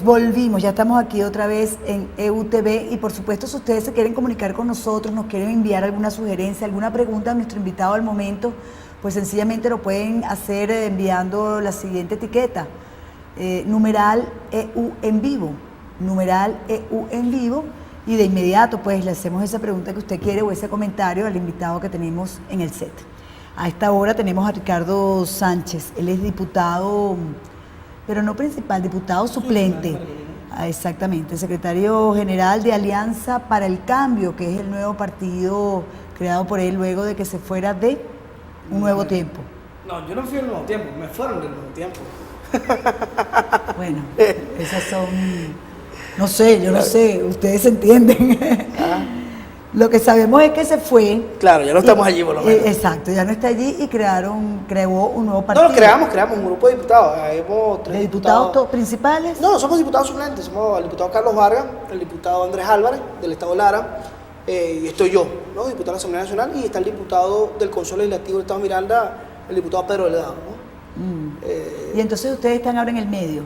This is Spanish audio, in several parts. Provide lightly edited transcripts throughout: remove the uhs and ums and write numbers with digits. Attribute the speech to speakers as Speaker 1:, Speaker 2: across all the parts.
Speaker 1: Volvimos, ya estamos aquí otra vez en EUTV y por supuesto si ustedes se quieren comunicar con nosotros, nos quieren enviar alguna sugerencia, alguna pregunta a nuestro invitado al momento, pues sencillamente lo pueden hacer enviando la siguiente etiqueta, numeral EU en vivo, y de inmediato pues le hacemos esa pregunta que usted quiere o ese comentario al invitado que tenemos en el set. A esta hora tenemos a Ricardo Sánchez, él es diputado, pero no principal, diputado suplente, exactamente, secretario general de Alianza para el Cambio, que es el nuevo partido creado por él luego de que se fuera de Un Nuevo Tiempo.
Speaker 2: No, yo no fui al Nuevo Tiempo, me fueron del Nuevo Tiempo.
Speaker 1: Bueno, esas son, no sé, yo no sé, ustedes entienden. Lo que sabemos es que se fue.
Speaker 2: Claro, ya no estamos allí por lo menos.
Speaker 1: Exacto, ya no está allí y creó un nuevo partido.
Speaker 2: No, creamos un grupo de diputados. Hemos tres
Speaker 1: ¿De diputados principales?
Speaker 2: No, somos diputados suplentes. Somos el diputado Carlos Vargas, el diputado Andrés Álvarez, del Estado Lara, y estoy yo, ¿no? Diputado de la Asamblea Nacional, y está el diputado del Consejo Legislativo del Estado Miranda, el diputado Pedro Delgado, ¿no?
Speaker 1: Y entonces ustedes están ahora en el medio.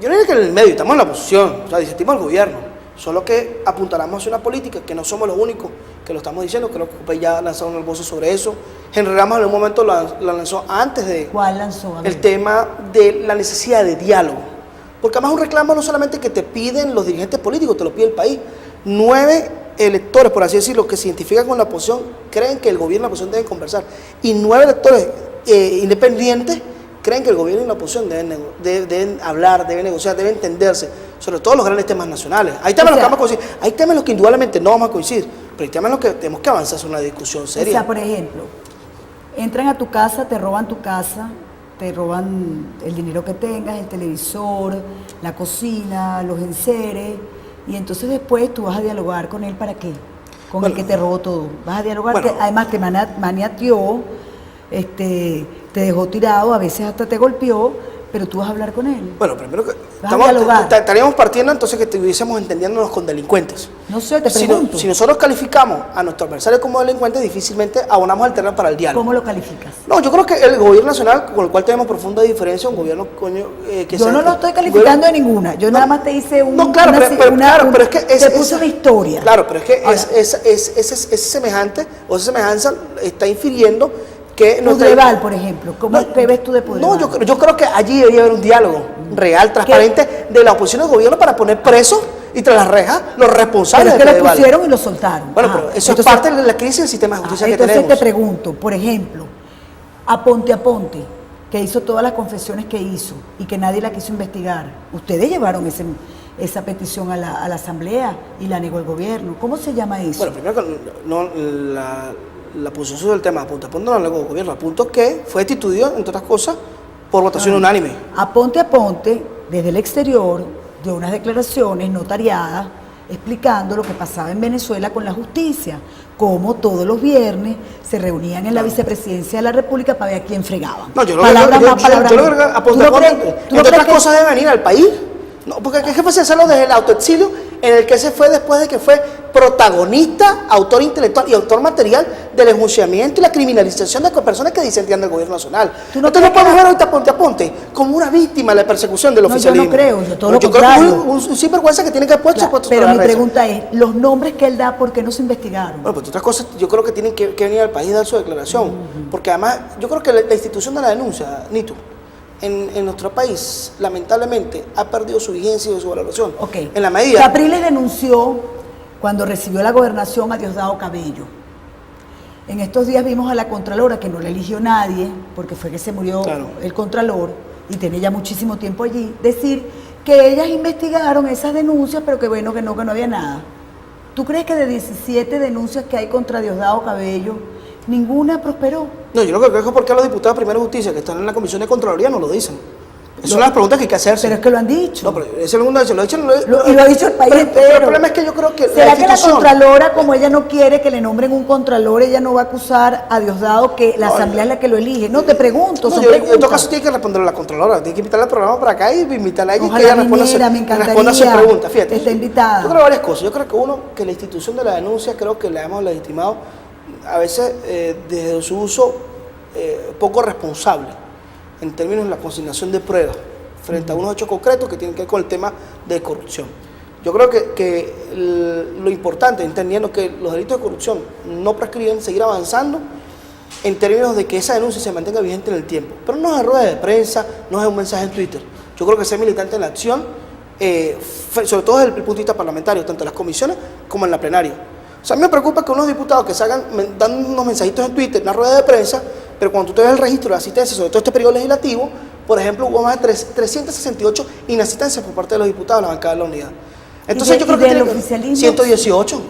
Speaker 2: Yo no diría que en el medio, estamos en la oposición, o sea, disentimos al gobierno. Solo que apuntaremos hacia una política, que no somos los únicos que lo estamos diciendo, creo que UPEI ya lanzaron una voz sobre eso. Henry Ramos en un momento la lanzó antes de...
Speaker 1: ¿Cuál lanzó?
Speaker 2: El tema de la necesidad de diálogo. Porque además un reclamo no solamente que te piden los dirigentes políticos, te lo pide el país. 9 electores, por así decirlo, que se identifican con la oposición, creen que el gobierno y la oposición deben conversar. Y 9 electores independientes creen que el gobierno y la oposición deben hablar, deben negociar, deben entenderse, sobre todo los grandes temas nacionales. Hay temas en los que vamos a coincidir, hay temas en los que indudablemente no vamos a coincidir, pero hay temas en los que tenemos que avanzar hacia una discusión seria.
Speaker 1: O sea, por ejemplo, entran a tu casa, te roban el dinero que tengas, el televisor, la cocina, los enseres, y entonces después tú vas a dialogar con él, ¿para qué? Con el que te robó todo. Vas a dialogar, que además te maniateó, te dejó tirado, a veces hasta te golpeó, pero tú vas a hablar con él.
Speaker 2: Bueno, primero que
Speaker 1: estaríamos
Speaker 2: partiendo entonces que estuviésemos entendiéndonos con delincuentes.
Speaker 1: No sé, te pregunto.
Speaker 2: Si nosotros calificamos a nuestro adversario como delincuentes, difícilmente abonamos el terreno para el diálogo.
Speaker 1: ¿Cómo lo calificas?
Speaker 2: No, yo creo que el gobierno nacional, con el cual tenemos profunda diferencia, un gobierno que
Speaker 1: yo no lo estoy calificando de ninguna, yo nada más te hice
Speaker 2: pero es que
Speaker 1: te puse una historia.
Speaker 2: Claro, pero es que es semejante, o esa semejanza está infiriendo que
Speaker 1: Pudreval, por ejemplo, ¿qué ves tú de Pudreval?
Speaker 2: No, yo creo que allí debería haber un diálogo real, transparente, de la oposición del gobierno para poner presos y tras las rejas los responsables de
Speaker 1: Pudreval. Pero es que lo pusieron y lo soltaron.
Speaker 2: Bueno, pero eso es parte de la crisis del sistema de justicia que tenemos.
Speaker 1: Entonces te pregunto, por ejemplo, Aponte, que hizo todas las confesiones que hizo y que nadie la quiso investigar, ustedes llevaron esa petición a la asamblea y la negó el gobierno. ¿Cómo se llama eso?
Speaker 2: Bueno, primero que la posición sobre el tema de Aponte no la negó el gobierno, apunto que fue destituido, entre otras cosas, por votación unánime.
Speaker 1: Aponte, desde el exterior, dio unas declaraciones notariadas explicando lo que pasaba en Venezuela con la justicia, cómo todos los viernes se reunían en la vicepresidencia de la República para ver a quién fregaban.
Speaker 2: No, yo lo creo que Aponte, entre otras cosas, debe venir al país. No, porque es fácil hacerlo desde el autoexilio, en el que se fue después de que fue protagonista, autor intelectual y autor material del enjuiciamiento y la criminalización de personas que disentían del gobierno nacional. Entonces no podemos ver ahorita Aponte como una víctima de la persecución del oficialismo.
Speaker 1: Yo no creo,
Speaker 2: yo creo que es un sinvergüenza que tiene que haber puesto.
Speaker 1: Pero mi pregunta es, los nombres que él da, ¿por qué no se investigaron?
Speaker 2: Bueno, pues otras cosas, yo creo que tienen que venir al país a dar su declaración, porque además yo creo que la institución de la denuncia, Nito, en nuestro país, lamentablemente, ha perdido su vigencia y su valoración.
Speaker 1: Okay.
Speaker 2: En la medida...
Speaker 1: Capriles denunció cuando recibió la gobernación a Diosdado Cabello. En estos días vimos a la Contralora, que no la eligió nadie, porque fue que se murió el Contralor, y tenía ya muchísimo tiempo allí, decir que ellas investigaron esas denuncias, pero que bueno, que no había nada. ¿Tú crees que de 17 denuncias que hay contra Diosdado Cabello, ninguna prosperó?
Speaker 2: No, yo lo que creo es porque los diputados de Primera Justicia que están en la Comisión de Contraloría no lo dicen. Esas son las preguntas que hay que hacerse.
Speaker 1: Pero es que lo han dicho.
Speaker 2: No, pero ese es el mundo lo ha dicho.
Speaker 1: Y lo ha dicho el país entero.
Speaker 2: El problema es que yo creo que
Speaker 1: ¿será que la Contralora, como ella no quiere que le nombren un Contralor, ella no va a acusar a Diosdado que la Asamblea es la que lo elige? No, te pregunto,
Speaker 2: en todo caso tiene que responder a la Contralora. Tiene que invitarla al programa para acá y invitarla a ella
Speaker 1: y
Speaker 2: que ella responda a sus preguntas. Fíjate.
Speaker 1: Está invitada.
Speaker 2: Yo creo varias cosas. Yo creo que la institución de la denuncia, creo que la hemos legitimado a veces desde su uso poco responsable en términos de la consignación de pruebas frente a unos hechos concretos que tienen que ver con el tema de corrupción. Yo creo que lo importante, entendiendo que los delitos de corrupción no prescriben, seguir avanzando en términos de que esa denuncia se mantenga vigente en el tiempo. Pero no es en ruedas de prensa, no es un mensaje en Twitter. Yo creo que ser militante en la acción, sobre todo desde el punto de vista parlamentario, tanto en las comisiones como en la plenaria. O sea, a mí me preocupa que unos diputados que salgan dando unos mensajitos en Twitter, en una rueda de prensa, pero cuando tú te ves el registro de asistencia, sobre todo este periodo legislativo, por ejemplo, hubo más de 368 inasistencias por parte de los diputados de la bancada de la unidad. Entonces yo creo que tiene 118,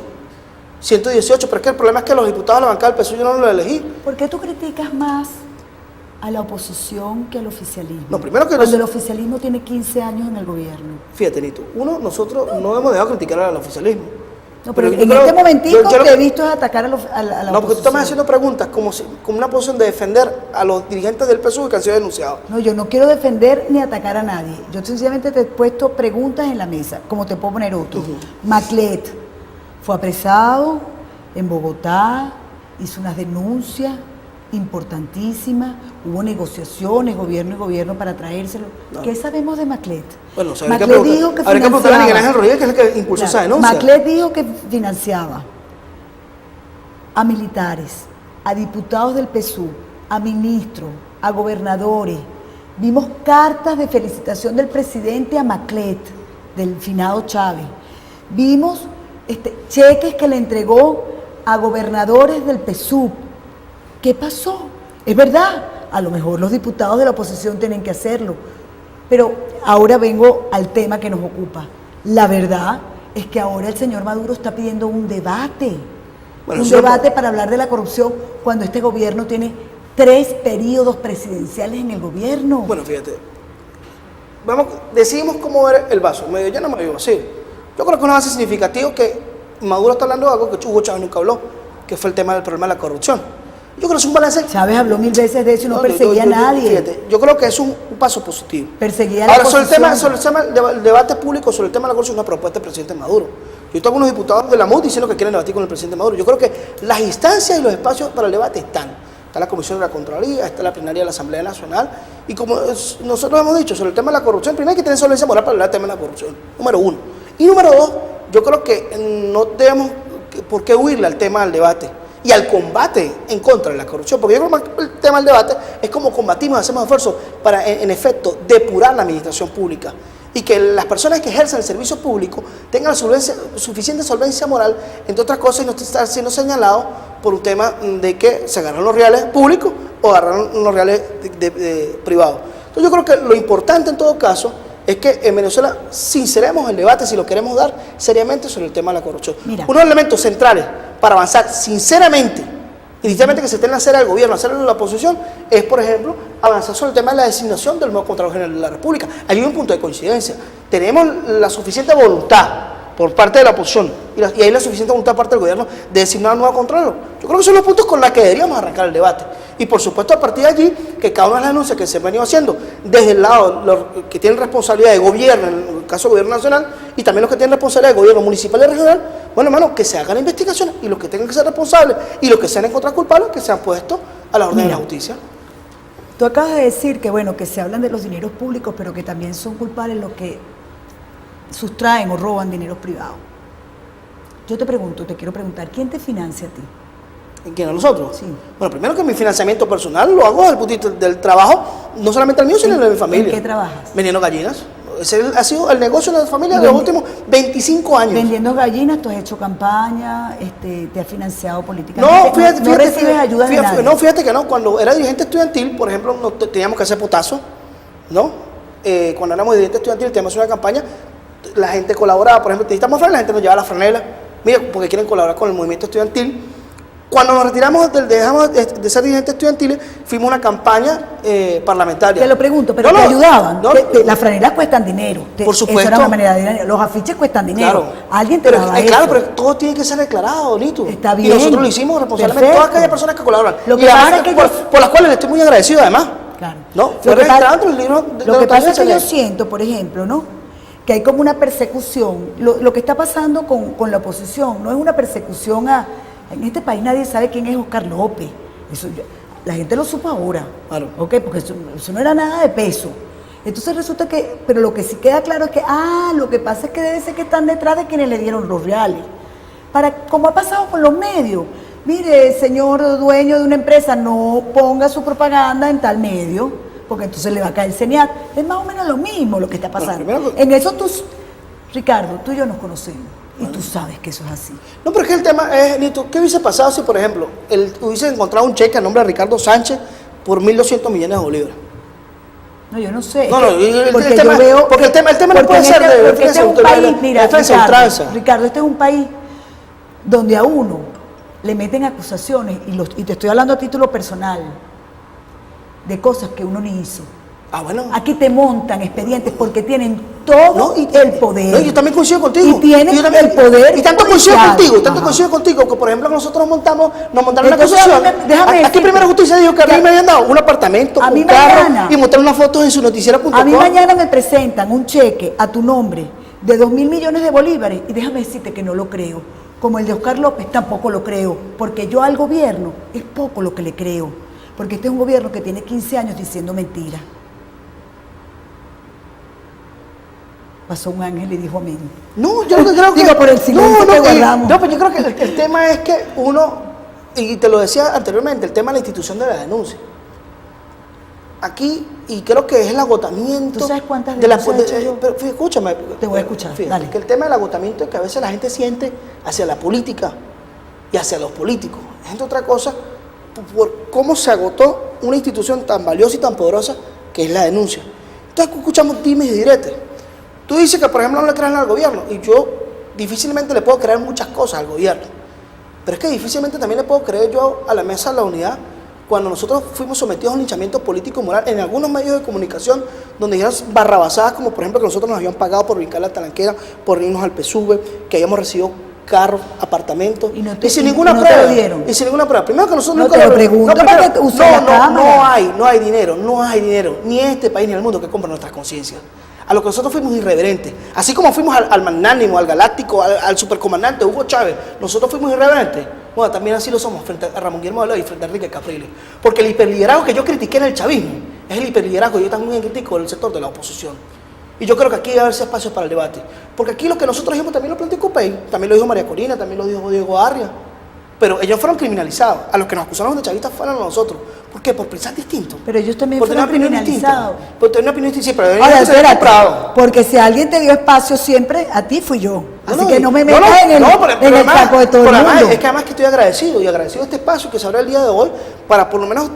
Speaker 2: pero es que el problema es que los diputados de la bancada del PSUV yo no los elegí.
Speaker 1: ¿Por qué tú criticas más a la oposición que al oficialismo?
Speaker 2: No, primero que
Speaker 1: cuando el oficialismo tiene 15 años en el gobierno.
Speaker 2: Fíjate, Nito, nosotros no hemos dejado de criticar al oficialismo.
Speaker 1: No, pero en este momentico te he visto atacar a la oposición.
Speaker 2: No, porque tú estás haciendo preguntas como una posición de defender a los dirigentes del PSUV que han sido denunciados.
Speaker 1: No, yo no quiero defender ni atacar a nadie. Yo sencillamente te he puesto preguntas en la mesa, como te puedo poner otro. Maclet fue apresado en Bogotá, hizo unas denuncias importantísimas, hubo negociaciones, gobierno y gobierno para traérselo. No. ¿Qué sabemos de Maclet?
Speaker 2: Bueno,
Speaker 1: Maclet dijo que
Speaker 2: habría que preguntar a Miguel Ángel Rodríguez, que es el que impulsó esa denuncia.
Speaker 1: Maclet dijo que financiaba a militares, a diputados del PSUV, a ministros, a gobernadores. Vimos cartas de felicitación del presidente a Maclet, del finado Chávez. Vimos cheques que le entregó a gobernadores del PSUV. ¿Qué pasó? Es verdad, a lo mejor los diputados de la oposición tienen que hacerlo, pero ahora vengo al tema que nos ocupa. La verdad es que ahora el señor Maduro está pidiendo un debate, para hablar de la corrupción cuando este gobierno tiene 3 periodos presidenciales en el gobierno.
Speaker 2: Bueno, fíjate, decidimos cómo ver el vaso, medio lleno, medio vacío. Yo creo que es un avance significativo que Maduro está hablando de algo que Hugo Chávez nunca habló, que fue el tema del problema de la corrupción. Yo creo que es un balance.
Speaker 1: Chávez habló 1000 veces de eso y no perseguía a nadie.
Speaker 2: Fíjate, yo creo que es un paso positivo.
Speaker 1: Perseguía a la
Speaker 2: Ahora, sobre el tema del debate público, sobre el tema de la corrupción, es una propuesta del presidente Maduro. Yo tengo unos diputados de la MUD diciendo que quieren debatir con el presidente Maduro. Yo creo que las instancias y los espacios para el debate están. Está la Comisión de la Contraloría, está la plenaria de la Asamblea Nacional. Y como nosotros hemos dicho sobre el tema de la corrupción, primero hay que tener solvencia moral para hablar del tema de la corrupción. Número 1. Y número 2, yo creo que no tenemos por qué huirle al tema del debate y al combate en contra de la corrupción, porque yo creo que el tema del debate es como combatimos, hacemos esfuerzos para, en efecto, depurar la administración pública y que las personas que ejerzan el servicio público tengan la suficiente solvencia moral, entre otras cosas, y no estar siendo señalados por un tema de que se agarraron los reales públicos o agarraron los reales privados. Entonces yo creo que lo importante en todo caso es que en Venezuela sinceremos el debate, si lo queremos dar seriamente, sobre el tema de la corrupción. Mira. Uno de los elementos centrales para avanzar sinceramente, inicialmente que se esté en la acera del gobierno, hacerlo en la oposición, es, por ejemplo, avanzar sobre el tema de la designación del nuevo Contralor General de la República. Hay un punto de coincidencia. Tenemos la suficiente voluntad por parte de la oposición y hay la suficiente voluntad por parte del gobierno de designar un nuevo Contralor. Yo creo que son los puntos con los que deberíamos arrancar el debate. Y por supuesto, a partir de allí, que cada una de las denuncias que se han venido haciendo desde el lado los que tienen responsabilidad de gobierno, en el caso del gobierno nacional, y también los que tienen responsabilidad de gobierno municipal y regional, bueno, hermano, que se hagan investigaciones y los que tengan que ser responsables y los que sean encontrados culpables, que sean puestos a la orden de la justicia.
Speaker 1: Tú acabas de decir que, bueno, que se hablan de los dineros públicos, pero que también son culpables los que sustraen o roban dineros privados. Yo te quiero preguntar, ¿quién te financia a ti?
Speaker 2: ¿Quién? ¿A nosotros?
Speaker 1: Sí.
Speaker 2: Bueno, primero que mi financiamiento personal lo hago desde el punto de vista del trabajo, no solamente el mío, sino el de mi familia.
Speaker 1: ¿En qué trabajas?
Speaker 2: Vendiendo gallinas. Ese ha sido el negocio de la familia de los últimos 25 años.
Speaker 1: Vendiendo gallinas, tú has hecho campaña, te has financiado políticamente.
Speaker 2: No, fíjate,
Speaker 1: no recibes ayuda de nadie.
Speaker 2: No, fíjate que no. Cuando era dirigente estudiantil, por ejemplo, teníamos que hacer potazos, ¿no? Cuando éramos dirigentes estudiantiles, teníamos una campaña, la gente colaboraba, por ejemplo, necesitamos franela, la gente nos llevaba la franela, mira, porque quieren colaborar con el movimiento estudiantil. Cuando nos retiramos, dejamos de ser dirigentes estudiantiles, fuimos a una campaña parlamentaria.
Speaker 1: Te lo pregunto, pero te ayudaban. Las franelas cuestan dinero.
Speaker 2: Por supuesto.
Speaker 1: Eso era una manera de dinero. Los afiches cuestan dinero.
Speaker 2: Claro.
Speaker 1: Alguien te daba eso.
Speaker 2: Claro, pero todo tiene que ser declarado, bonito.
Speaker 1: Está bien.
Speaker 2: Y nosotros lo hicimos responsablemente.
Speaker 1: Perfecto.
Speaker 2: Todas aquellas personas que colaboran.
Speaker 1: Lo que pasa es que
Speaker 2: por las cuales le estoy muy agradecido, además.
Speaker 1: Claro.
Speaker 2: ¿No?
Speaker 1: Lo que pasa es que yo siento, por ejemplo, ¿no?, que hay como una persecución. Lo que está pasando con la oposición no es una persecución a... En este país nadie sabe quién es Oscar López. La gente lo supo ahora.
Speaker 2: Claro.
Speaker 1: ¿Okay? Porque eso no era nada de peso. Entonces resulta que, pero lo que sí queda claro es que, lo que pasa es que debe ser que están detrás de quienes le dieron los reales. Como ha pasado con los medios. Mire, señor dueño de una empresa, no ponga su propaganda en tal medio, porque entonces le va a caer el señal. Es más o menos lo mismo lo que está pasando.
Speaker 2: Bueno,
Speaker 1: en eso Ricardo, tú y yo nos conocemos. Y tú sabes que eso es así.
Speaker 2: No, pero es que el tema es, Nito, ¿qué hubiese pasado si, por ejemplo, hubiese encontrado un cheque a nombre de Ricardo Sánchez por 1.200 millones de bolívares?
Speaker 1: No, yo no sé.
Speaker 2: No,
Speaker 1: porque
Speaker 2: el tema,
Speaker 1: yo veo
Speaker 2: porque el tema no puede ser de
Speaker 1: defensa de un país, mira,
Speaker 2: ultranza.
Speaker 1: Ricardo, este es un país donde a uno le meten acusaciones, y te estoy hablando a título personal, de cosas que uno ni hizo.
Speaker 2: Bueno.
Speaker 1: Aquí te montan expedientes porque tienen todo el poder.
Speaker 2: No, yo también coincido contigo.
Speaker 1: Y tienen el poder.
Speaker 2: Y tanto coincido contigo, que por ejemplo nosotros nos montaron una acusación. Aquí Primera Justicia dijo que a mí me habían dado un apartamento, un carro y montaron unas fotos en su noticiero.com.
Speaker 1: A mí mañana me presentan un cheque a tu nombre de 2.000 millones de bolívares y déjame decirte que no lo creo. Como el de Oscar López tampoco lo creo, porque yo al gobierno es poco lo que le creo, porque este es un gobierno que tiene 15 años diciendo mentiras. Pasó un ángel y dijo amén.
Speaker 2: No, yo creo que...
Speaker 1: Digo, por el silencio que guardamos.
Speaker 2: No, pero yo creo que el tema es que uno, y te lo decía anteriormente, el tema de la institución de la denuncia. Aquí, y creo que es el agotamiento...
Speaker 1: ¿Tú sabes cuántas
Speaker 2: de
Speaker 1: denuncias he hecho yo?
Speaker 2: Pero escúchame.
Speaker 1: Te voy a escuchar,
Speaker 2: fíjate,
Speaker 1: dale.
Speaker 2: Que el tema del agotamiento es que a veces la gente siente hacia la política y hacia los políticos. Es otra cosa por cómo se agotó una institución tan valiosa y tan poderosa que es la denuncia. Entonces escuchamos dimes y diretes. Tú dices que, por ejemplo, no le crees al gobierno, y yo difícilmente le puedo creer muchas cosas al gobierno, pero es que difícilmente también le puedo creer yo a la Mesa de la Unidad cuando nosotros fuimos sometidos a un linchamiento político y moral en algunos medios de comunicación donde dijeron barrabasadas, como por ejemplo que nosotros nos habían pagado por brincar la talanquera, por irnos al PSUV, que habíamos recibido carros, apartamentos, y sin ninguna prueba.
Speaker 1: Te lo dieron.
Speaker 2: Y sin ninguna prueba. Primero que nosotros
Speaker 1: no nunca te lo pregunto para que use la cámara.
Speaker 2: No hay dinero, ni en este país ni en el mundo que compre nuestras conciencias. A lo que nosotros fuimos irreverentes. Así como fuimos al magnánimo, al galáctico, al supercomandante Hugo Chávez, nosotros fuimos irreverentes. Bueno, también así lo somos frente a Ramón Guillermo de Loy y frente a Enrique Capriles. Porque el hiperliderazgo que yo critiqué en el chavismo es el hiperliderazgo que yo también critico del sector de la oposición. Y yo creo que aquí debe haber espacio para el debate. Porque aquí lo que nosotros dijimos también lo planteó Copey, también lo dijo María Corina, también lo dijo Diego Arria. Pero ellos fueron criminalizados. A los que nos acusaron de chavistas fueron a nosotros. ¿Por qué? Por pensar distinto.
Speaker 1: Pero ellos también
Speaker 2: por
Speaker 1: fueron criminalizados.
Speaker 2: Por tener una opinión distinta. Sí, pero
Speaker 1: ahora, espérate, porque si alguien te dio espacio siempre, a ti fui yo. Así que no me metas en el saco de todo el mundo.
Speaker 2: Es que además que estoy agradecido, y agradecido de este espacio que se abre el día de hoy, para por lo menos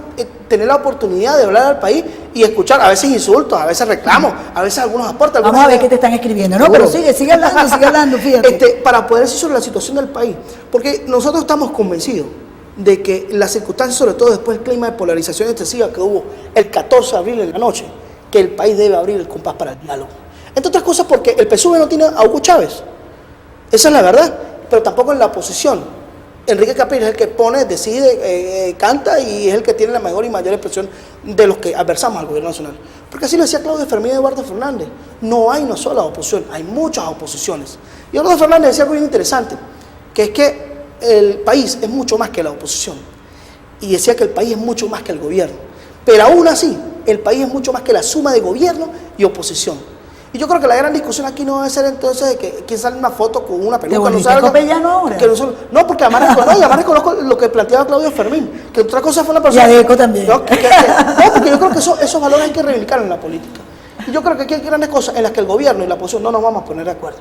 Speaker 2: tener la oportunidad de hablar al país y escuchar, a veces insultos, a veces reclamos, a veces algunos aportes.
Speaker 1: Vamos a ver qué te están escribiendo. No, pero sigue hablando, fíjate.
Speaker 2: Para poder decir sobre la situación del país, porque nosotros estamos convencidos de que las circunstancias, sobre todo después del clima de polarización excesiva que hubo el 14 de abril en la noche, que el país debe abrir el compás para el diálogo. Entre otras cosas porque el PSUV no tiene a Hugo Chávez, esa es la verdad, pero tampoco en la oposición. Enrique Capriles es el que pone, decide, canta y es el que tiene la mejor y mayor expresión de los que adversamos al gobierno nacional. Porque así lo decía Claudio Fermín y Eduardo Fernández, no hay una sola oposición, hay muchas oposiciones. Y Eduardo Fernández decía algo bien interesante, que es que el país es mucho más que la oposición, y decía que el país es mucho más que el gobierno, pero aún así el país es mucho más que la suma de gobierno y oposición. Y yo creo que la gran discusión aquí no debe ser entonces de que quién sale una foto con una peluca, no salga, no, porque además reconozco lo que planteaba Claudio Fermín, que otra cosa fue una persona...
Speaker 1: Y Adeco también.
Speaker 2: No, porque yo creo que esos valores hay que reivindicar en la política. Y yo creo que aquí hay grandes cosas en las que el gobierno y la oposición no nos vamos a poner de acuerdo,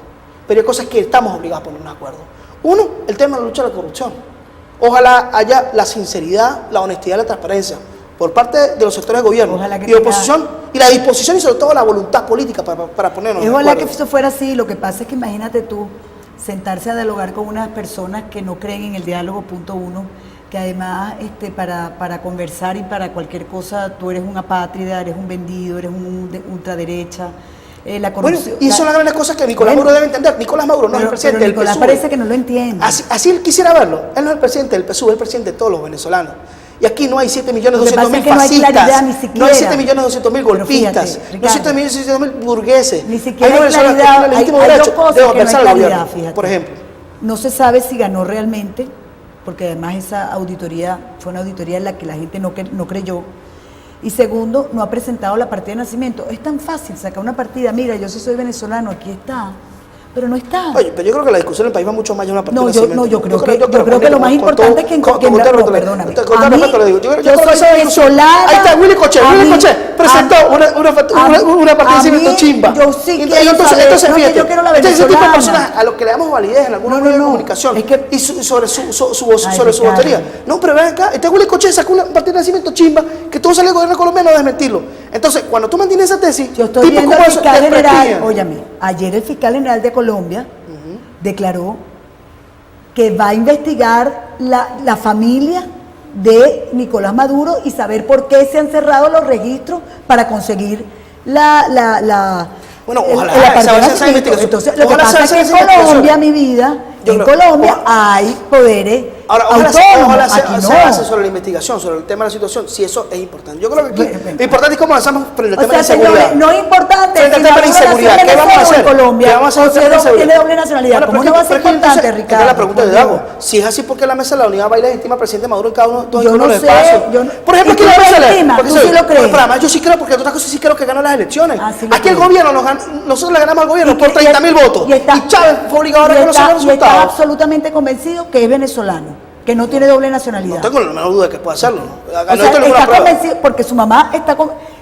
Speaker 2: pero hay cosas que estamos obligados a ponernos de acuerdo. Uno, el tema de la lucha a la corrupción. Ojalá haya la sinceridad, la honestidad y la transparencia por parte de los sectores de gobierno y de oposición, y la disposición y sobre todo la voluntad política para ponernos de acuerdo.
Speaker 1: Ojalá que eso fuera así. Lo que pasa es que imagínate tú sentarse a dialogar con unas personas que no creen en el diálogo, punto uno, que además para conversar y para cualquier cosa tú eres un apátrida, eres un vendido, eres un ultraderecha. La corrupción.
Speaker 2: Bueno, y son las grandes cosas que Nicolás Maduro debe entender. Nicolás Maduro no es el presidente del PSUV.
Speaker 1: Nicolás parece que no lo entiende.
Speaker 2: Así él quisiera verlo. Él no es el presidente del PSUV, es el presidente de todos los venezolanos. Y aquí no hay 7.200.000 fascistas, no hay 7.200.000 golpistas, no hay 7.200.000 burgueses.
Speaker 1: Ni siquiera hay claridad, hay dos cosas que no hay claridad, fíjate.
Speaker 2: Por ejemplo.
Speaker 1: No se sabe si ganó realmente, porque además esa auditoría fue una auditoría en la que la gente no creyó. Y segundo, no ha presentado la partida de nacimiento. Es tan fácil sacar una partida. Mira, yo sí soy venezolano, aquí está. Pero no está.
Speaker 2: Oye, pero yo creo que la discusión en el país va mucho más allá de una partida de nacimiento.
Speaker 1: Yo creo que lo más importante es que... Perdóname. Yo soy venezolana.
Speaker 2: Ahí está Willy Coche presentó una partida de nacimiento chimba.
Speaker 1: Yo sí
Speaker 2: entonces, fíjate,
Speaker 1: yo quiero la
Speaker 2: ese tipo de
Speaker 1: venezolana.
Speaker 2: personas a los que le damos validez en algunos medios de comunicación y sobre su vocería. No, pero ven acá, este Willy Coche sacó una partida de nacimiento chimba que todo sale del gobierno colombiano a desmentirlo. Entonces, cuando tú mantienes esa tesis,
Speaker 1: yo estoy viendo al fiscal general, óyame, ayer el fiscal general de Colombia declaró que va a investigar la familia de Nicolás Maduro y saber por qué se han cerrado los registros para conseguir
Speaker 2: bueno, ojalá
Speaker 1: esa investigación. Entonces, lo que pasa es que en Colombia, mi vida, en Colombia hay poderes autónomos.
Speaker 2: Ojalá se avance sobre la investigación, sobre el tema de la situación, si eso es importante. Yo creo que aquí lo importante es cómo avanzamos frente al tema de la inseguridad.
Speaker 1: No es importante.
Speaker 2: Frente al tema de la inseguridad, ¿qué vamos a hacer?
Speaker 1: Colombia,
Speaker 2: ¿Qué vamos a hacer?
Speaker 1: Tiene doble nacionalidad. ¿Cómo no va a ser importante, Ricardo?
Speaker 2: La pregunta de Dago. Si es así, ¿por qué la mesa de la unidad va y legitima al presidente Maduro en cada uno de los
Speaker 1: yo no sé,
Speaker 2: Por ejemplo, ¿qué la mesa legitima?
Speaker 1: ¿Tú sí lo crees?
Speaker 2: Pero además yo sí creo, porque otras cosas sí creo que ganó las elecciones. Aquí el gobierno, nosotros le ganamos al gobierno por 30.000 votos. Y Chávez fue obligado a reconocer los resultados.
Speaker 1: Está absolutamente convencido que es venezolano, que no tiene doble nacionalidad.
Speaker 2: No tengo la menor duda de que pueda hacerlo.
Speaker 1: Está convencido porque su mamá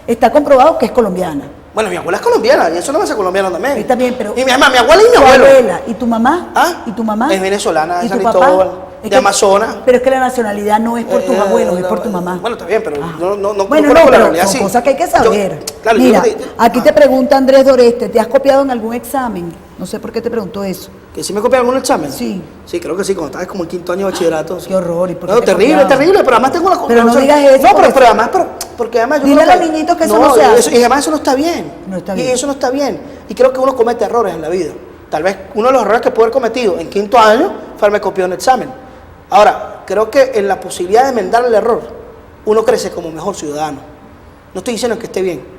Speaker 1: está comprobado que es colombiana.
Speaker 2: Bueno, mi abuela es colombiana y eso no me hace colombiano también.
Speaker 1: Está bien, pero...
Speaker 2: Y mi abuela y mi abuelo.
Speaker 1: ¿Y tu mamá?
Speaker 2: ¿Ah?
Speaker 1: ¿Y tu mamá?
Speaker 2: Es venezolana, de
Speaker 1: ¿Y
Speaker 2: San
Speaker 1: tu papá?
Speaker 2: Cristóbal, de Amazonas.
Speaker 1: Pero es que la nacionalidad no es por tus abuelos, es por tu mamá.
Speaker 2: Bueno, está bien, pero no
Speaker 1: pero
Speaker 2: la realidad,
Speaker 1: son cosas que hay que saber.
Speaker 2: Claro,
Speaker 1: mira, aquí te pregunta Andrés Doreste, ¿te has copiado en algún examen? No sé por qué te preguntó eso.
Speaker 2: ¿Que sí me copié en algún examen?
Speaker 1: Sí.
Speaker 2: Sí, creo que sí, cuando estaba como en quinto año de bachillerato.
Speaker 1: Qué horror. ¿Y por qué
Speaker 2: no, terrible, pero además tengo la...
Speaker 1: Pero no digas eso.
Speaker 2: No, pero además, porque además yo
Speaker 1: dile a los niñitos que eso no se hace.
Speaker 2: Y además eso no está bien.
Speaker 1: No está bien.
Speaker 2: Y eso no está bien. Y creo que uno comete errores en la vida. Tal vez uno de los errores que pudo haber cometido en quinto año fue haberme copiado un examen. Ahora, creo que en la posibilidad de enmendar el error, uno crece como mejor ciudadano. No estoy diciendo que esté bien,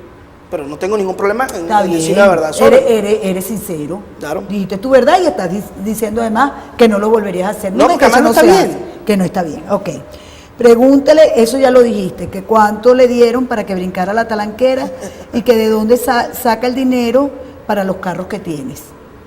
Speaker 2: pero no tengo ningún problema en decir la verdad.
Speaker 1: Eres sincero.
Speaker 2: Claro.
Speaker 1: Dijiste tu verdad y estás diciendo además que no lo volverías a hacer.
Speaker 2: No, porque además no está bien.
Speaker 1: Que no está bien, ok. Pregúntale, eso ya lo dijiste, que cuánto le dieron para que brincara la talanquera y que de dónde saca el dinero para los carros que tienes.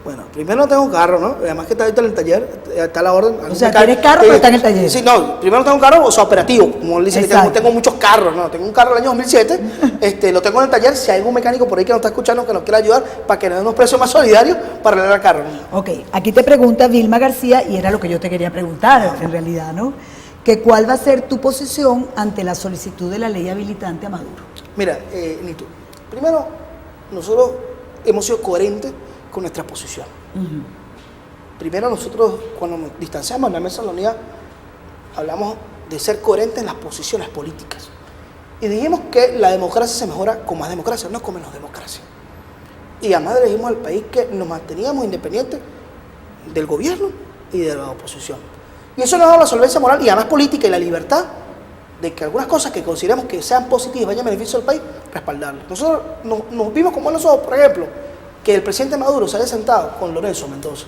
Speaker 2: Bueno, primero no tengo carro, ¿no? Además que está ahorita en el taller, está la orden.
Speaker 1: O sea, tienes carro, pero está en el taller.
Speaker 2: Sí, no, primero no tengo un carro, o sea, operativo. Como le dicen, tengo muchos carros, ¿no? Tengo un carro del año 2007, lo tengo en el taller. Si hay algún mecánico por ahí que nos está escuchando que nos quiera ayudar para que nos den unos precios más solidarios para arreglar el carro.
Speaker 1: Ok, aquí te pregunta Vilma García, y era lo que yo te quería preguntar, en realidad, ¿no? Que cuál va a ser tu posición ante la solicitud de la ley habilitante a Maduro.
Speaker 2: Mira, Nito, primero, nosotros hemos sido coherentes con nuestra posición. Primero, nosotros cuando nos distanciamos en la mesa de la unidad hablamos de ser coherentes en las posiciones políticas y dijimos que la democracia se mejora con más democracia, no con menos democracia. Y además le dijimos al país que nos manteníamos independientes del gobierno y de la oposición. Y eso nos ha dado la solvencia moral y además política y la libertad de que algunas cosas que consideramos que sean positivas y vayan a beneficio del país, respaldarlas. Nosotros nos vimos como buenos ojos, por ejemplo, que el presidente Maduro se haya sentado con Lorenzo Mendoza.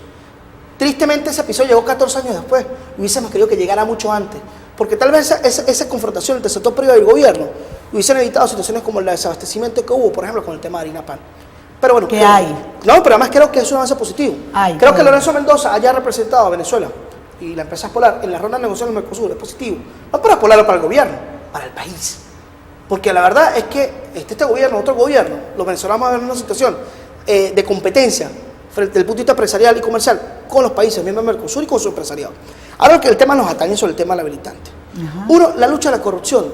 Speaker 2: Tristemente ese episodio llegó 14 años después, y hubiésemos querido que llegara mucho antes, porque tal vez esa confrontación entre el sector privado y el gobierno hubiesen evitado situaciones como el desabastecimiento que hubo, por ejemplo, con el tema de harina pan. Pero bueno,
Speaker 1: hay.
Speaker 2: No, pero además creo que es un avance positivo. Creo que Lorenzo Mendoza haya representado a Venezuela y la empresa Polar en la ronda de negociaciones del Mercosur es positivo, no para Polar o para el gobierno, para el país. Porque la verdad es que este gobierno, otro gobierno, los venezolanos van a ver una situación de competencia frente al punto de vista empresarial y comercial con los países miembros del Mercosur y con su empresariado. Ahora que el tema nos atañe sobre el tema del habilitante. Uno, la lucha a la corrupción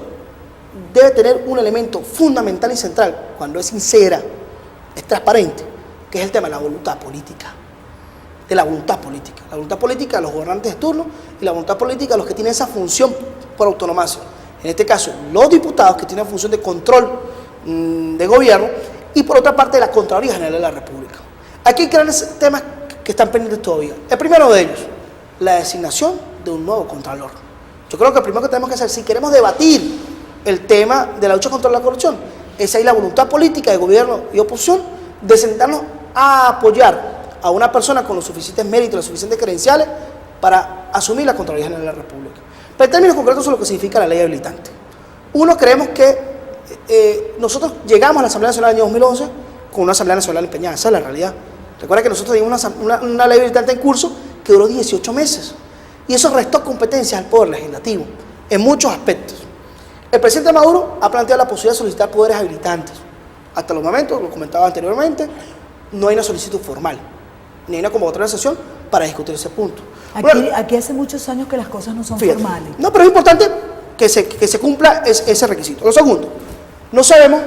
Speaker 2: debe tener un elemento fundamental y central, cuando es sincera, es transparente, que es el tema de la voluntad política. De la voluntad política. La voluntad política de los gobernantes de turno y la voluntad política de los que tienen esa función por autonomía. En este caso, los diputados que tienen función de control de gobierno y por otra parte la Contraloría General de la República. Aquí hay grandes temas que están pendientes todavía. El primero de ellos, la designación de un nuevo Contralor. Yo creo que lo primero que tenemos que hacer, si queremos debatir el tema de la lucha contra la corrupción, es ahí la voluntad política de gobierno y oposición de sentarnos a apoyar a una persona con los suficientes méritos, las suficientes credenciales para asumir la Contraloría General de la República. Pero en términos concretos, eso es lo que significa la ley habilitante. Uno, creemos que nosotros llegamos a la Asamblea Nacional del año 2011 con una Asamblea Nacional empeñada, esa es la realidad. Recuerda que nosotros teníamos una ley habilitante en curso que duró 18 meses y eso restó competencias al Poder Legislativo en muchos aspectos. El presidente Maduro ha planteado la posibilidad de solicitar poderes habilitantes. Hasta los momentos, lo comentaba anteriormente, no hay una solicitud formal, ni hay una convocatoria de sesión para discutir ese punto.
Speaker 1: Aquí hace muchos años que las cosas no son formales.
Speaker 2: No, pero es importante que se cumpla ese requisito. Lo segundo, no sabemos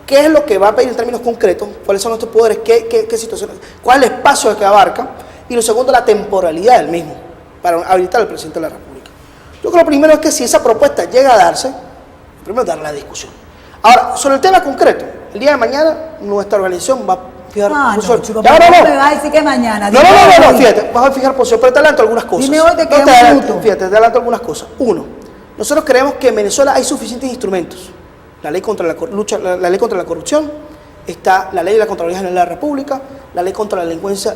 Speaker 2: qué es lo que va a pedir en términos concretos, cuáles son nuestros poderes, qué situaciones, cuál es el espacio que abarca, y lo segundo, la temporalidad del mismo, para habilitar al presidente de la República. Yo creo que lo primero es que si esa propuesta llega a darse, primero dar la discusión. Ahora, sobre el tema concreto, el día de mañana nuestra organización va a fijar posición.
Speaker 1: No, me vas a decir que mañana.
Speaker 2: No, fíjate, vas a fijar posición, pero te adelanto algunas cosas.
Speaker 1: Dime hoy, te queda un minuto.
Speaker 2: Fíjate, te adelanto algunas cosas. Uno, nosotros creemos que en Venezuela hay suficientes instrumentos. La ley contra la ley contra la corrupción, está la ley de la Contraloría General de la República, la ley contra la delincuencia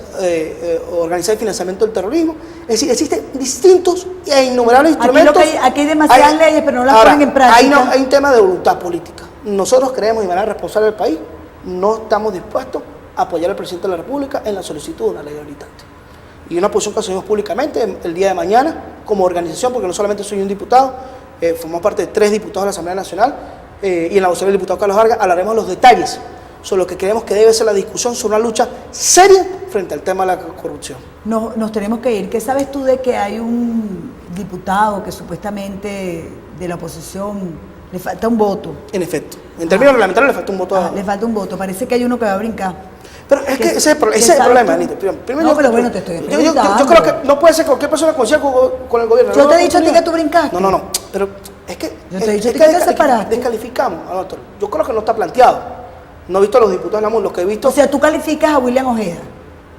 Speaker 2: organizada y financiamiento del terrorismo. Es decir, existen distintos e innumerables instrumentos.
Speaker 1: Aquí hay demasiadas leyes, pero no las ponen en práctica.
Speaker 2: Hay un tema de voluntad política. Nosotros creemos, de manera responsable del país, no estamos dispuestos a apoyar al presidente de la República en la solicitud de una ley habilitante. Y una posición que asumimos públicamente el día de mañana como organización, porque no solamente soy un diputado, formamos parte de 3 diputados de la Asamblea Nacional, y en la vocería del diputado Carlos Vargas hablaremos los detalles sobre lo que creemos que debe ser la discusión sobre una lucha seria frente al tema de la corrupción.
Speaker 1: Nos tenemos que ir. ¿Qué sabes tú de que hay un diputado que supuestamente de la oposición le falta un voto?
Speaker 2: En efecto, en términos reglamentarios le falta un voto.
Speaker 1: Le falta un voto, parece que hay uno que va a brincar.
Speaker 2: Pero es que ese es el problema, Anita.
Speaker 1: No, pero bueno, te estoy preguntando.
Speaker 2: Yo creo que no puede ser que cualquier persona coincida con el gobierno.
Speaker 1: Yo te he dicho a ti que tú brincaste.
Speaker 2: No, pero es que...
Speaker 1: Yo te he dicho a ti que te separaste.
Speaker 2: Descalificamos a nosotros. Yo creo que no está planteado. No he visto a los diputados de la MUN, lo que he visto...
Speaker 1: O sea, tú calificas a William Ojeda.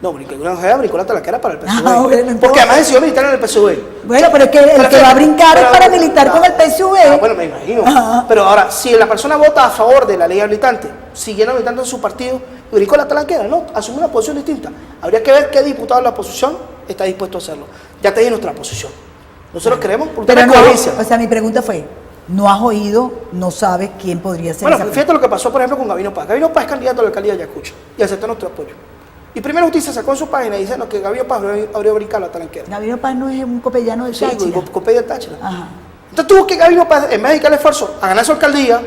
Speaker 2: No, William Ojeda brincó la talanquera para el PSV.
Speaker 1: Bueno,
Speaker 2: porque además decidió militar en el PSV.
Speaker 1: Bueno, pero es que el que va a brincar es para militar con el PSV.
Speaker 2: Bueno, me imagino. Ajá. Pero ahora, si la persona vota a favor de la ley habilitante, siguiendo militando en su partido, y brincó la talanquera, no, asume una posición distinta. Habría que ver qué diputado de la oposición está dispuesto a hacerlo. Ya te dije nuestra posición. Nosotros creemos por
Speaker 1: pero no, o sea, mi pregunta fue, ¿no has oído, no sabes quién podría ser?
Speaker 2: Bueno, fíjate lo que pasó, por ejemplo, con Gabino Paz. Gabino Paz es candidato a la alcaldía de Ayacucho y aceptó nuestro apoyo. Y Primera Justicia sacó en su página diciendo que Gabino Paz habría brincado la talanquera.
Speaker 1: Gabino Paz no es un copellano de Táchira.
Speaker 2: Sí, copella de Táchira.
Speaker 1: Ajá.
Speaker 2: Entonces tuvo que Gabino Paz, en vez de dedicar el esfuerzo a ganar su alcaldía,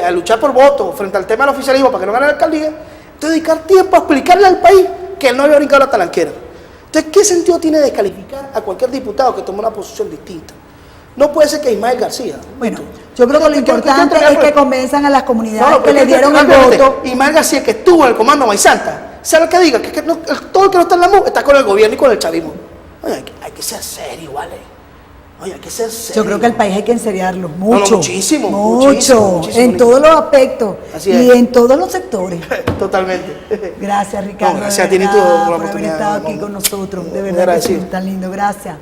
Speaker 2: a luchar por votos frente al tema del oficialismo para que no gane la alcaldía, entonces dedicar tiempo a explicarle al país que él no había brincado la talanquera. Entonces, ¿qué sentido tiene descalificar a cualquier diputado que tome una posición distinta? No puede ser que Ismael García.
Speaker 1: Bueno, yo creo que lo importante es que convenzan a las comunidades que le dieron el voto.
Speaker 2: Ismael García, que estuvo en el comando Maizanta, sea lo que diga, que todo el que no está en la MUN está con el gobierno y con el chavismo. Oye, hay que ser serio, ¿vale? Oye, hay que ser serio.
Speaker 1: Yo creo que el país hay que enseriarlo mucho.
Speaker 2: No, muchísimo.
Speaker 1: Muchísimo, en todos los aspectos.
Speaker 2: Así
Speaker 1: y
Speaker 2: es.
Speaker 1: en todos los sectores.
Speaker 2: Totalmente.
Speaker 1: Gracias, Ricardo.
Speaker 2: No, gracias a ti por
Speaker 1: haber estado aquí con nosotros. De verdad que sí, tan lindo. Gracias.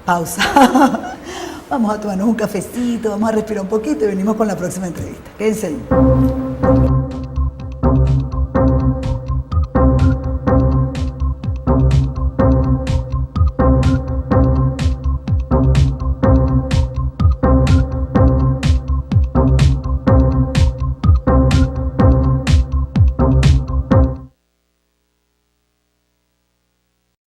Speaker 1: Pausa. Vamos a tomarnos un cafecito, vamos a respirar un poquito y venimos con la próxima entrevista. Quédense ahí.